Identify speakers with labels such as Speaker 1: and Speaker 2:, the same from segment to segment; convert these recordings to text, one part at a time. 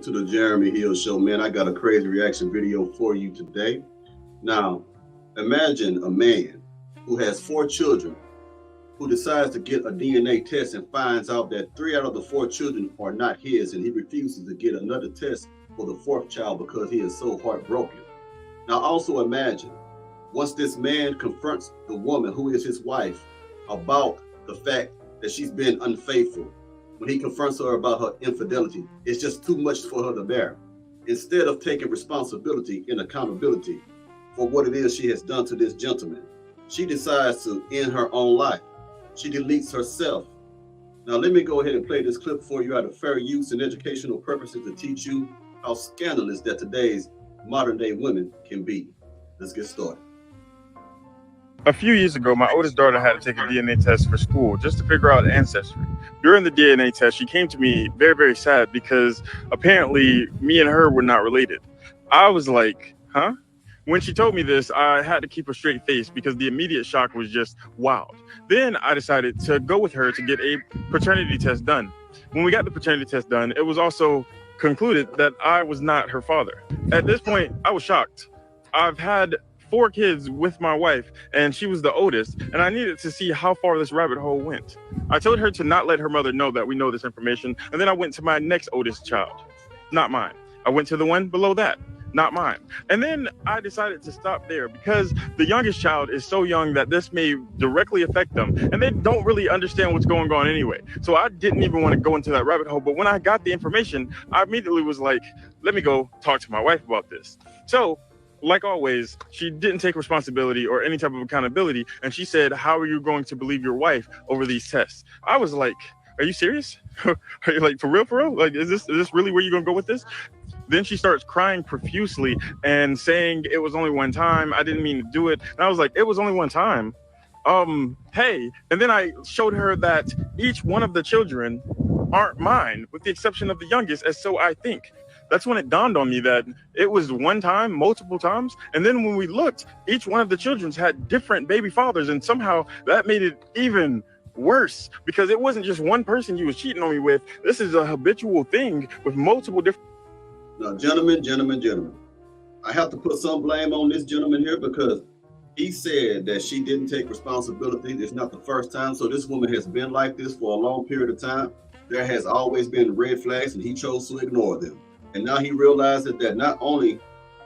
Speaker 1: to the Jeremy Hill Show, man. I got a crazy reaction video for you today. Now, imagine a man who has 4 children who decides to get a DNA test and finds out that 3 out of the 4 children are not his, and he refuses to get another test for the 4th child because he is so heartbroken. Now, also imagine once this man confronts the woman who is his wife about the fact that she's been unfaithful. When he confronts her about her infidelity, it's just too much for her to bear. Instead of taking responsibility and accountability for what it is she has done to this gentleman, she decides to end her own life. She deletes herself. Now, let me go ahead and play this clip for you out of fair use and educational purposes to teach you how scandalous that today's modern day women can be. Let's get started.
Speaker 2: A few years ago, my oldest daughter had to take a DNA test for school just to figure out ancestry. During the DNA test, she came to me very, very sad because apparently me and her were not related. I was like, huh? When she told me this, I had to keep a straight face because the immediate shock was just wild. Then I decided to go with her to get a paternity test done. When we got the paternity test done, it was also concluded that I was not her father. At this point, I was shocked. I've had 4 kids with my wife, and she was the oldest, and I needed to see how far this rabbit hole went. I told her to not let her mother know that we know this information, and then I went to my next oldest child, not mine. I went to the one below that, not mine. And then I decided to stop there because the youngest child is so young that this may directly affect them, and they don't really understand what's going on anyway. So I didn't even want to go into that rabbit hole, but when I got the information, I immediately was like, let me go talk to my wife about this. So like always, she didn't take responsibility or any type of accountability. And she said, how are you going to believe your wife over these tests? I was like, are you serious? Are you like, for real? Like, is this really where you're going to go with this? Then she starts crying profusely and saying it was only one time. I didn't mean to do it. And I was like, it was only one time. Hey. And then I showed her that each one of the children aren't mine, with the exception of the youngest, as so I think. That's when it dawned on me that it was one time, multiple times. And then when we looked, each one of the children had different baby fathers. And somehow that made it even worse because it wasn't just one person he was cheating on me with. This is a habitual thing with multiple different.
Speaker 1: Now, gentlemen, I have to put some blame on this gentleman here because he said that she didn't take responsibility. It's not the first time. So this woman has been like this for a long period of time. There has always been red flags and he chose to ignore them. And now he realizes that not only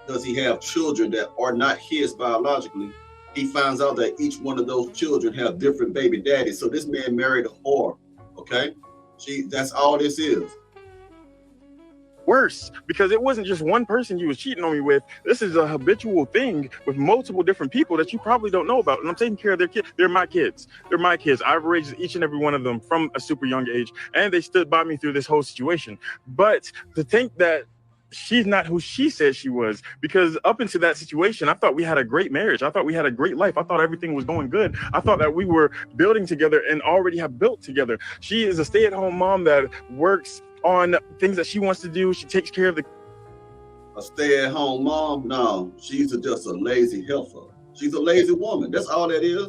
Speaker 1: does he have children that are not his biologically, he finds out that each one of those children have different baby daddies. So this man married a whore, okay? That's all this is.
Speaker 2: Worse, because it wasn't just one person you was cheating on me with. This is a habitual thing with multiple different people that you probably don't know about. And I'm taking care of their kids. They're my kids. I've raised each and every one of them from a super young age, and they stood by me through this whole situation. But to think that she's not who she said she was, because up into that situation, I thought we had a great marriage. I thought we had a great life. I thought everything was going good. I thought that we were building together and already have built together. She is a stay-at-home mom that works on things that she wants to do. She takes care of the.
Speaker 1: A stay-at-home mom? No, she's just a lazy heifer. She's a lazy woman. That's all that is.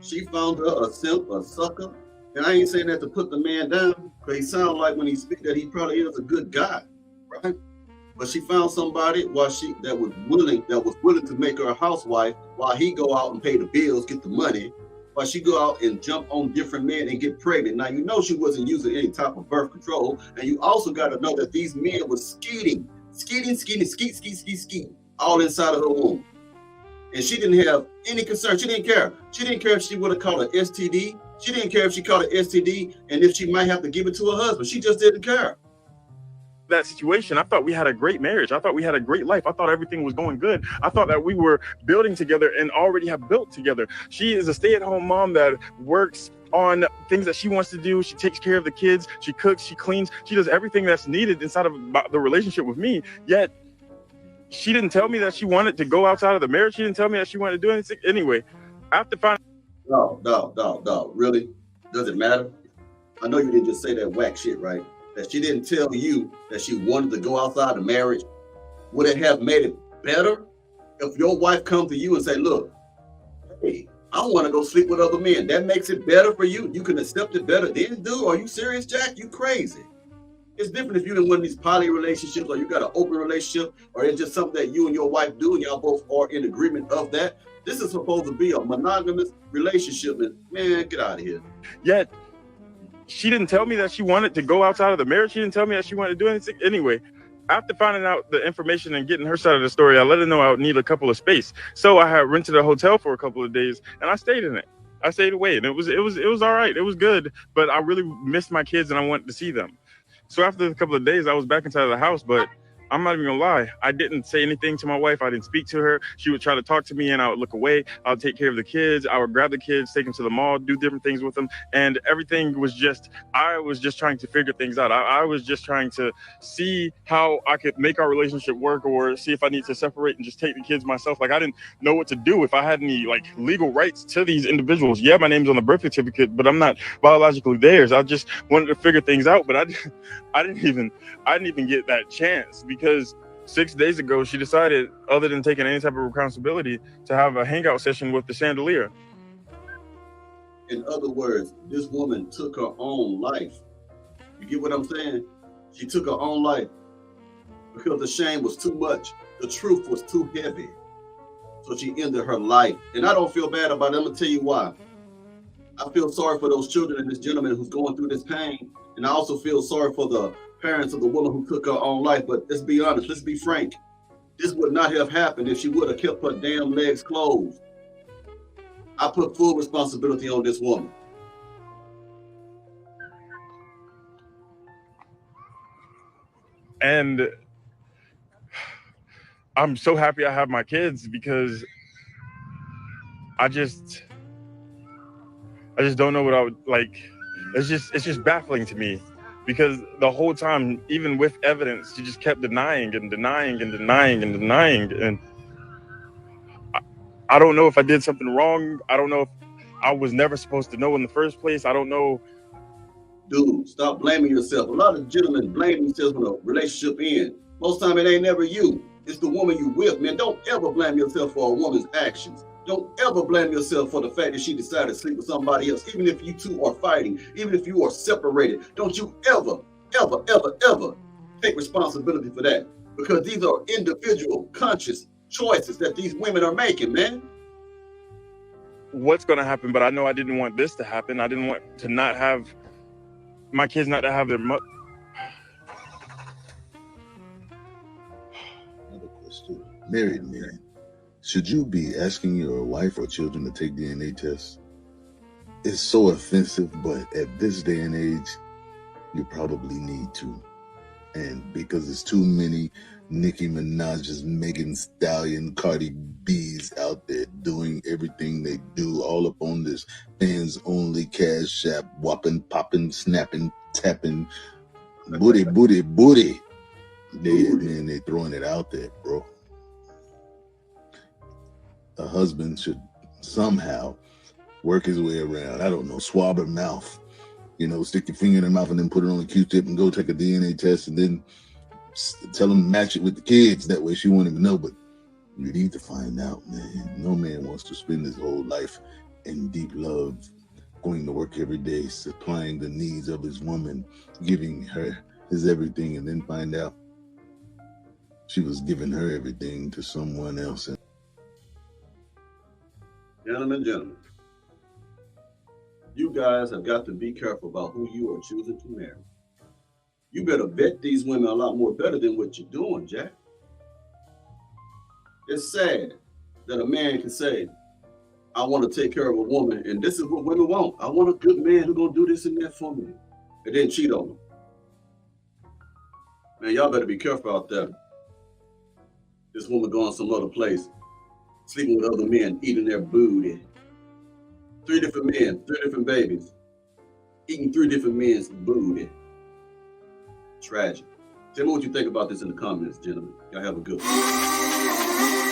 Speaker 1: She found her a simp, a sucker. And I ain't saying that to put the man down, because he sounds like when he speaks that he probably is a good guy, right? But she found somebody that was willing to make her a housewife while he go out and pay the bills, get the money, while she go out and jump on different men and get pregnant. Now, you know she wasn't using any type of birth control. And you also got to know that these men were skeeting, all inside of her womb. And she didn't have any concern. She didn't care. She didn't care if she would have caught an STD. She didn't care if she caught an STD and if she might have to give it to her husband. She just didn't care.
Speaker 2: That situation, I thought we had a great marriage. I thought we had a great life. I thought everything was going good. I thought that we were building together and already have built together. She is a stay-at-home mom that works on things that she wants to do. She takes care of the kids. She cooks, she cleans. She does everything that's needed inside of the relationship with me. Yet she didn't tell me that she wanted to go outside of the marriage. She didn't tell me that she wanted to do anything. Anyway, after finding.
Speaker 1: No, really? Does it matter? I know you didn't just say that whack shit, right? That she didn't tell you that she wanted to go outside of marriage. Would it have made it better if your wife come to you and say, look, hey, I want to go sleep with other men? That makes it better for you. You can accept it better then, dude. Are you serious, Jack? You crazy. It's different if you're in one of these poly relationships or you got an open relationship or it's just something that you and your wife do and y'all both are in agreement of that. This is supposed to be a monogamous relationship. And man, get out of here.
Speaker 2: Yet, she didn't tell me that she wanted to go outside of the marriage. She didn't tell me that she wanted to do anything. Anyway, after finding out the information and getting her side of the story, I let her know I would need a couple of space. So I had rented a hotel for a couple of days and I stayed in it. I stayed away and it was all right. It was good, but I really missed my kids and I wanted to see them. So after a couple of days, I was back inside of the house, but I'm not even gonna lie. I didn't say anything to my wife. I didn't speak to her. She would try to talk to me and I would look away. I would take care of the kids. I would grab the kids, take them to the mall, do different things with them. And everything was just, I was just trying to figure things out. I was just trying to see how I could make our relationship work or see if I need to separate and just take the kids myself. Like I didn't know what to do, if I had any like legal rights to these individuals. Yeah, my name's on the birth certificate, but I'm not biologically theirs. I just wanted to figure things out, but I didn't even get that chance because 6 days ago she decided, other than taking any type of responsibility, to have a hangout session with the chandelier.
Speaker 1: In other words, this woman took her own life. You get what I'm saying? She took her own life because the shame was too much. The truth was too heavy. So she ended her life. And I don't feel bad about it. I'm gonna tell you why. I feel sorry for those children and this gentleman who's going through this pain. And I also feel sorry for the parents of the woman who took her own life. But let's be honest, let's be frank. This would not have happened if she would have kept her damn legs closed. I put full responsibility on this woman.
Speaker 2: And I'm so happy I have my kids because I just don't know what I would like. It's just baffling to me because the whole time, even with evidence, she just kept denying and denying and denying and denying. And I don't know if I did something wrong. I don't know if I was never supposed to know in the first place. I don't know.
Speaker 1: Dude, stop blaming yourself. A lot of gentlemen blame themselves when a relationship ends. Most time it ain't never you. It's the woman you with, man. Don't ever blame yourself for a woman's actions. Don't ever blame yourself for the fact that she decided to sleep with somebody else, even if you two are fighting, even if you are separated. Don't you ever, ever, ever, ever take responsibility for that. Because these are individual, conscious choices that these women are making, man.
Speaker 2: What's going to happen? But I know I didn't want this to happen. I didn't want to not have my kids, not to have their mother.
Speaker 3: Another question. Married man, should you be asking your wife or children to take DNA tests? It's so offensive, but at this day and age, you probably need to. And because there's too many Nicki Minaj's, Megan Stallion, Cardi B's out there doing everything they do, all up on this fans only cash app, whopping, popping, snapping, tapping, booty. They throwing it out there, bro. A husband should somehow work his way around. I don't know, swab her mouth. Stick your finger in her mouth and then put it on a Q-tip and go take a DNA test and then tell them to match it with the kids. That way she won't even know. But you need to find out, man. No man wants to spend his whole life in deep love, going to work every day, supplying the needs of his woman, giving her his everything, and then find out she was giving her everything to someone else.
Speaker 1: Gentlemen, you guys have got to be careful about who you are choosing to marry. You better vet these women a lot more better than what you're doing, Jack. It's sad that a man can say, I want to take care of a woman, and this is what women want. I want a good man who's going to do this and that for me, and then cheat on them. Man, y'all better be careful out there. This woman going some other place, sleeping with other men, eating their booty. 3 different men, 3 different babies, eating 3 different men's booty. Tragic. Tell me what you think about this in the comments, gentlemen. Y'all have a good one.